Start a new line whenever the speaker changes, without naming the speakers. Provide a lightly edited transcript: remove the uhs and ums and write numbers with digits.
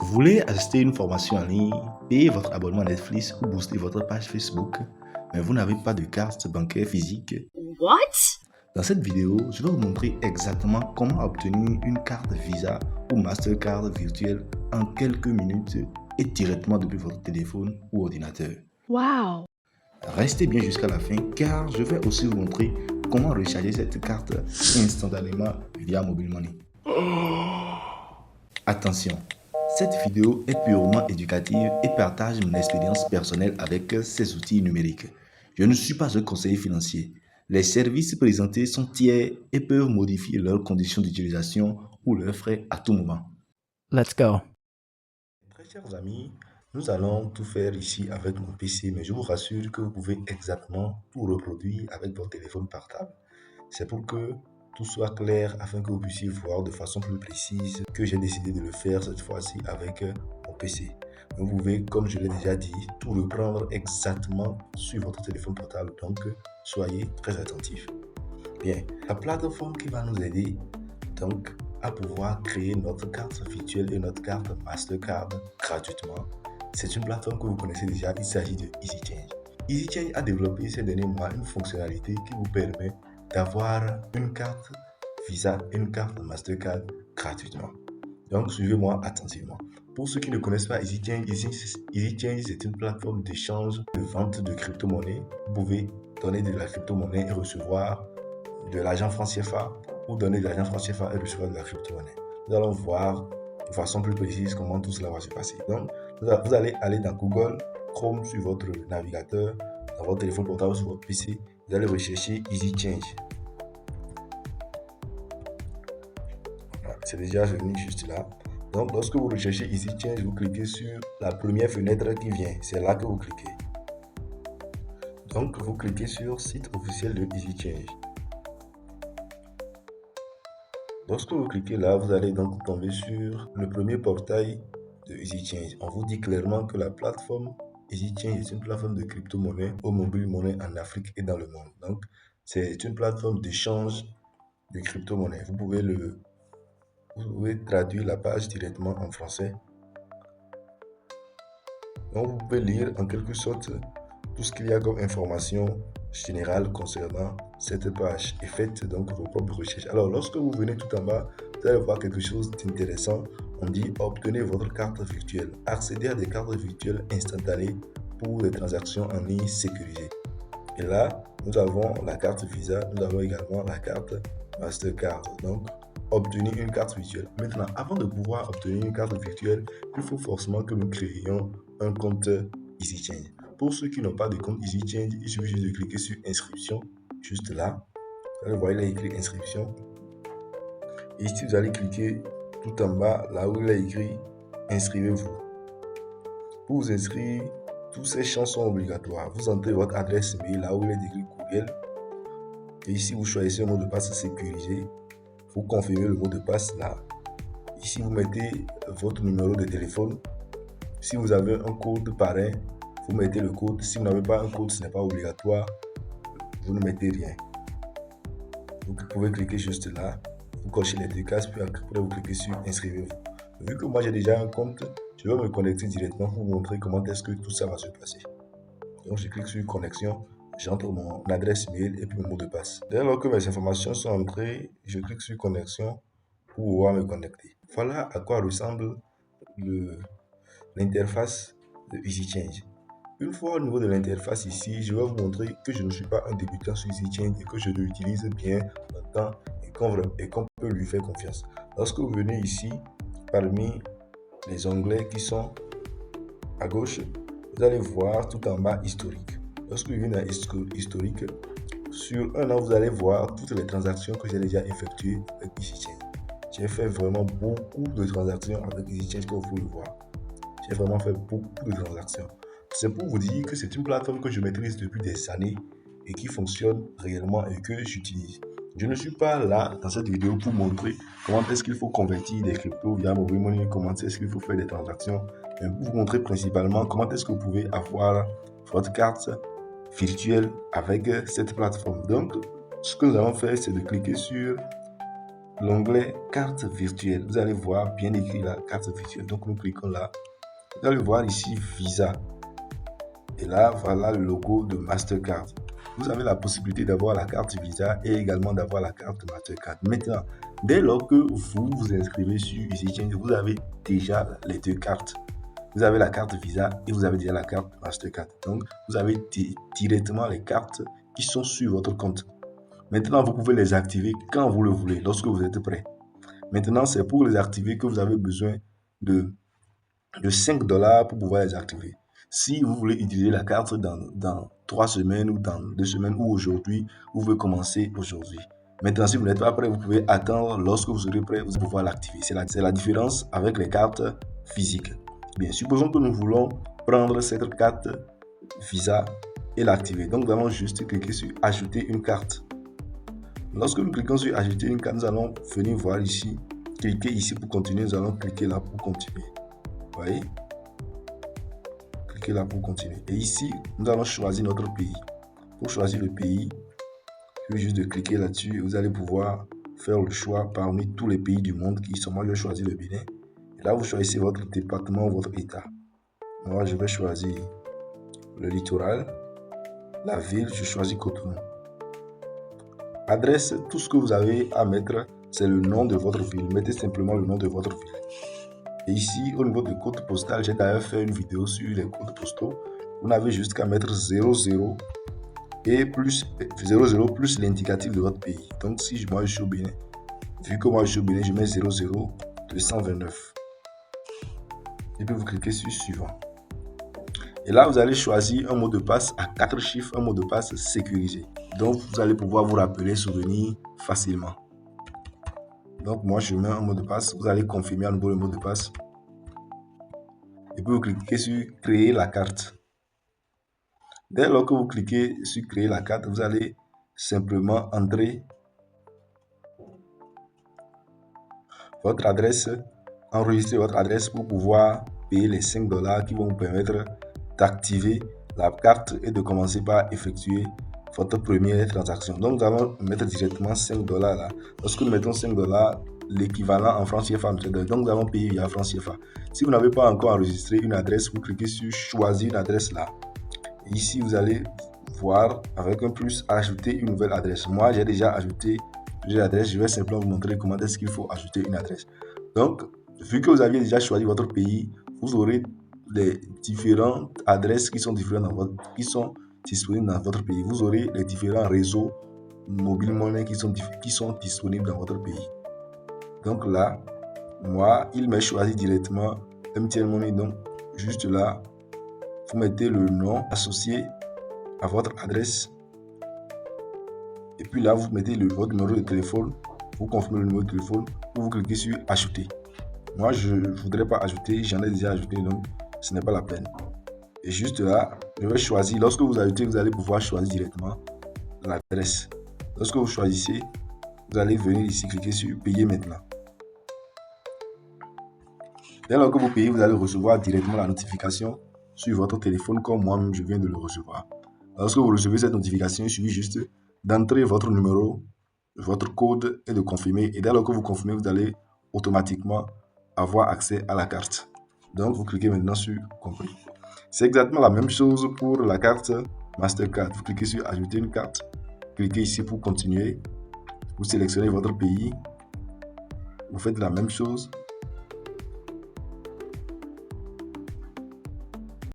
Vous voulez assister à une formation en ligne, payer votre abonnement à Netflix ou booster votre page Facebook, mais vous n'avez pas de carte bancaire physique?
What?
Dans cette vidéo, je vais vous montrer exactement comment obtenir une carte Visa ou Mastercard virtuelle en quelques minutes et directement depuis votre téléphone ou ordinateur.
Wow!
Restez bien jusqu'à la fin car je vais aussi vous montrer comment recharger cette carte instantanément via Mobile Money. Attention, cette vidéo est purement éducative et partage mon expérience personnelle avec ces outils numériques. Je ne suis pas un conseiller financier. Les services présentés sont tiers et peuvent modifier leurs conditions d'utilisation ou leurs frais à tout moment.
Let's go.
Très chers amis, nous allons tout faire ici avec mon PC, mais je vous rassure que vous pouvez exactement tout reproduire avec votre téléphone portable. C'est pour que tout soit clair afin que vous puissiez voir de façon plus précise que j'ai décidé de le faire cette fois-ci avec mon PC. Vous pouvez, comme je l'ai déjà dit, tout reprendre exactement sur votre téléphone portable, donc soyez très attentifs. Bien, la plateforme qui va nous aider donc à pouvoir créer notre carte virtuelle et notre carte Mastercard gratuitement, c'est une plateforme que vous connaissez déjà, il s'agit de EasyChange. EasyChange a développé ces derniers mois une fonctionnalité qui vous permet d'avoir une carte Visa et une carte Mastercard gratuitement. Donc suivez-moi attentivement. Pour ceux qui ne connaissent pas EasyChange, EasyChange c'est une plateforme d'échange de vente de crypto-monnaies. Vous pouvez donner de la crypto-monnaie et recevoir de l'argent franc CFA ou donner de l'argent franc CFA et recevoir de la crypto-monnaie. Nous allons voir de façon plus précise comment tout cela va se passer. Donc, vous allez aller dans Google Chrome sur votre navigateur, dans votre téléphone portable sur votre PC. Vous allez rechercher EasyChange. Voilà, c'est déjà venu juste là. Donc, lorsque vous recherchez EasyChange, vous cliquez sur la première fenêtre qui vient. C'est là que vous cliquez. Donc, vous cliquez sur site officiel de EasyChange. Lorsque vous cliquez là, vous allez donc tomber sur le premier portail de EasyChange. On vous dit clairement que la plateforme EasyChange est une plateforme de crypto-monnaie ou mobile monnaie en Afrique et dans le monde. Donc, c'est une plateforme d'échange de crypto-monnaie. Vous pouvez traduire la page directement en français. Donc, vous pouvez lire en quelque sorte tout ce qu'il y a comme information générale concernant cette page et faites donc vos propres recherches. Alors, lorsque vous venez tout en bas, vous allez voir quelque chose d'intéressant. On dit obtenez votre carte virtuelle. Accédez à des cartes virtuelles instantanées pour des transactions en ligne sécurisées. Et là, nous avons la carte Visa, nous avons également la carte Mastercard. Donc, obtenir une carte virtuelle. Maintenant, avant de pouvoir obtenir une carte virtuelle, il faut forcément que nous créions un compte EasyChange. Pour ceux qui n'ont pas de compte EasyChange, il suffit juste de cliquer sur inscription, juste là. Vous allez voir, il a écrit inscription. Et ici, vous allez cliquer tout en bas, là où il a écrit inscrivez-vous. Pour vous inscrire, tous ces champs sont obligatoires. Vous entrez votre adresse mail, là où il est écrit courriel. Et ici, vous choisissez un mot de passe sécurisé. Vous confirmez le mot de passe là. Ici, vous mettez votre numéro de téléphone. Si vous avez un code parrain, vous mettez le code. Si vous n'avez pas un code, ce n'est pas obligatoire. Vous ne mettez rien. Vous pouvez cliquer juste là. Vous cochez les deux cases, puis après vous cliquez sur inscrivez-vous. Vu que moi j'ai déjà un compte, je vais me connecter directement pour vous montrer comment est-ce que tout ça va se passer. Donc je clique sur connexion, j'entre mon adresse mail et puis mon mot de passe. Dès lors que mes informations sont entrées, je clique sur connexion pour pouvoir me connecter. Voilà à quoi ressemble l'interface de EasyChange. Une fois au niveau de l'interface ici, je vais vous montrer que je ne suis pas un débutant sur EasyChange et que je l'utilise bien longtemps et qu'on peut lui faire confiance. Lorsque vous venez ici, parmi les onglets qui sont à gauche, vous allez voir tout en bas historique. Lorsque vous venez à historique, sur un an, vous allez voir toutes les transactions que j'ai déjà effectuées avec EasyChange. J'ai fait vraiment beaucoup de transactions avec EasyChange, comme vous pouvez le voir. J'ai vraiment fait beaucoup de transactions. C'est pour vous dire que c'est une plateforme que je maîtrise depuis des années et qui fonctionne réellement et que j'utilise. Je ne suis pas là dans cette vidéo pour montrer comment est-ce qu'il faut convertir des cryptos via Mobile Money, comment est-ce qu'il faut faire des transactions, mais pour vous montrer principalement comment est-ce que vous pouvez avoir votre carte virtuelle avec cette plateforme. Donc, ce que nous allons faire, c'est de cliquer sur l'onglet carte virtuelle. Vous allez voir bien écrit la carte virtuelle. Donc, nous cliquons là. Vous allez voir ici Visa. Et là, voilà le logo de Mastercard. Vous avez la possibilité d'avoir la carte Visa et également d'avoir la carte Mastercard. Maintenant, dès lors que vous vous inscrivez sur EasyChange, vous avez déjà les deux cartes. Vous avez la carte Visa et vous avez déjà la carte Mastercard. Donc, vous avez directement les cartes qui sont sur votre compte. Maintenant, vous pouvez les activer quand vous le voulez, lorsque vous êtes prêt. Maintenant, c'est pour les activer que vous avez besoin de $5 pour pouvoir les activer. Si vous voulez utiliser la carte dans 3 semaines ou dans 2 semaines ou aujourd'hui, vous pouvez commencer aujourd'hui. Maintenant, si vous n'êtes pas prêt, vous pouvez attendre. Lorsque vous serez prêt, vous allez pouvoir l'activer. C'est la différence avec les cartes physiques. Bien, supposons que nous voulons prendre cette carte Visa et l'activer. Donc, nous allons juste cliquer sur Ajouter une carte. Lorsque nous cliquons sur Ajouter une carte, nous allons venir voir ici, cliquer ici pour continuer. Nous allons cliquer là pour continuer. Vous voyez? Cliquez là pour continuer. Et ici, nous allons choisir notre pays. Pour choisir le pays, il suffit juste de cliquer là-dessus. Vous allez pouvoir faire le choix parmi tous les pays du monde qui sont. Moi, je vais choisir le Bénin. Et là, vous choisissez votre département ou votre état. Moi, je vais choisir le littoral. La ville, je choisis Cotonou. Adresse, tout ce que vous avez à mettre, c'est le nom de votre ville. Mettez simplement le nom de votre ville. Et ici, au niveau des codes postales, j'ai d'ailleurs fait une vidéo sur les codes postaux. Vous n'avez juste qu'à mettre 00 et plus 00 plus l'indicatif de votre pays. Donc, si moi je suis au Bénin, vu que moi je suis au Bénin, je mets 00229. Et puis vous cliquez sur suivant. Et là, vous allez choisir un mot de passe à 4 chiffres, un mot de passe sécurisé. Donc, vous allez pouvoir vous rappeler, souvenir facilement. Donc, moi, je mets un mot de passe. Vous allez confirmer à nouveau le mot de passe. Et puis, vous cliquez sur Créer la carte. Dès lors que vous cliquez sur Créer la carte, vous allez simplement entrer votre adresse, enregistrer votre adresse pour pouvoir payer les $5 qui vont vous permettre d'activer la carte et de commencer par effectuer votre première transaction. Donc, nous allons mettre directement $5 là. Lorsque nous mettons $5, l'équivalent en francs CFA. Donc, nous allons payer via francs CFA. Si vous n'avez pas encore enregistré une adresse, vous cliquez sur Choisir une adresse là. Et ici, vous allez voir avec un plus ajouter une nouvelle adresse. Moi, j'ai déjà ajouté une adresse. Je vais simplement vous montrer comment est-ce qu'il faut ajouter une adresse. Donc, vu que vous aviez déjà choisi votre pays, vous aurez les différentes adresses qui sont disponibles dans votre pays. Vous aurez les différents réseaux mobile money qui sont disponibles dans votre pays. Donc là, moi, il m'a choisi directement MTN Money. Donc, juste là, vous mettez le nom associé à votre adresse. Et puis là, vous mettez votre numéro de téléphone. Vous confirmez le numéro de téléphone. Vous cliquez sur Ajouter. Moi, je ne voudrais pas ajouter. J'en ai déjà ajouté, donc ce n'est pas la peine. Et juste là, je vais choisir. Lorsque vous ajoutez, vous allez pouvoir choisir directement l'adresse. Lorsque vous choisissez, vous allez venir ici, cliquer sur Payer maintenant. Dès lors que vous payez, vous allez recevoir directement la notification sur votre téléphone comme moi-même je viens de le recevoir. Lorsque vous recevez cette notification, il suffit juste d'entrer votre numéro, votre code et de confirmer. Et dès lors que vous confirmez, vous allez automatiquement avoir accès à la carte. Donc, vous cliquez maintenant sur Compris. C'est exactement la même chose pour la carte Mastercard. Vous cliquez sur Ajouter une carte. Cliquez ici pour continuer. Vous sélectionnez votre pays. Vous faites la même chose.